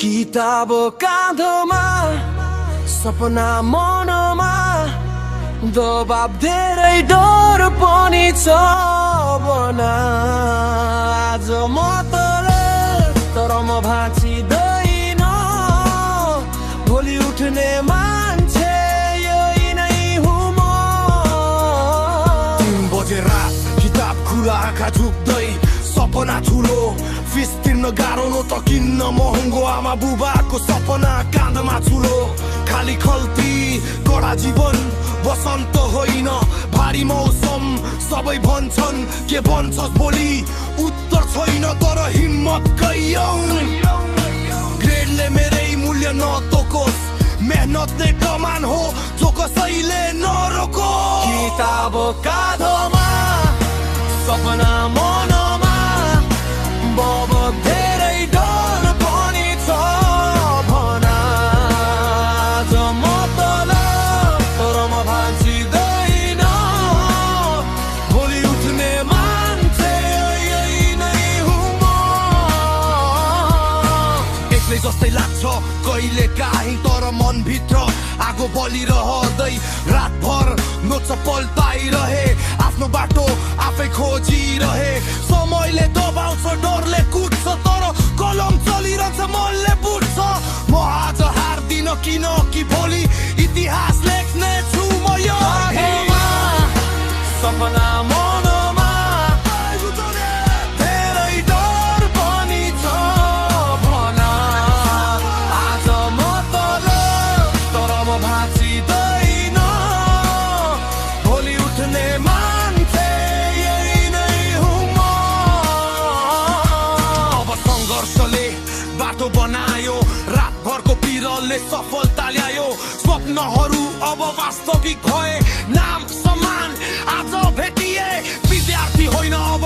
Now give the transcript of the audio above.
किताब काँधोमा सपना मनमा दबाब धेरै डर पनि छ बना आज म तर म भाँचिँदैन भोलि उठ्ने मान्छे यही नै हुँ म 3 बजे रात किताब खुला आँखा झुक्दै सपना ठुलो फिस तिर्न गाह्रो न त किन्न महँगो आमा बुबाको सपना काँधमा ठुलो खाली खल्ती कडा जीवन बसन्त होइन भारी मौसम सबै भन्छन् के भन्छस् भोलि उत्तर छैन तर हिम्मत कैयौं ग्रेडले मेरै मूल्य नतोकोस् मेहनतले कमान हो जो कसैले नरोको किताब काँधोमा सपना मनमा बब धेरै डर पनि छ भना आज म तर म भाँचिँदैन भोलि उठ्ने मान्छे यही नै हुँ म एक्लै जस्तै लाग्छ कहिले काहीँ तर मनभित्र आगो बलिरहँदै रातभर नोच पल्टाइरहे आफ्नो बाटो आफै खोजिरहे समयले दबाउँछ डरले कुट्छ तर कलम चलिरहन्छ मनले बुझ्छ म आज हार्दिन किनकि भोलि इतिहास लेख्ने छु म यो सपना मनमा धेरै डर पनि छ भना आज म तर म भाँचिँदैन भोलि उठ्ने मान्छे यही नै हुँ म अब सङ्घर्षले बाटो बनायो रातभरको पिरलले सफलता ल्यायो स्वप्नहरू अब वास्तविक भए नाम सम्मान आज भेटिए विद्यार्थी होइन अब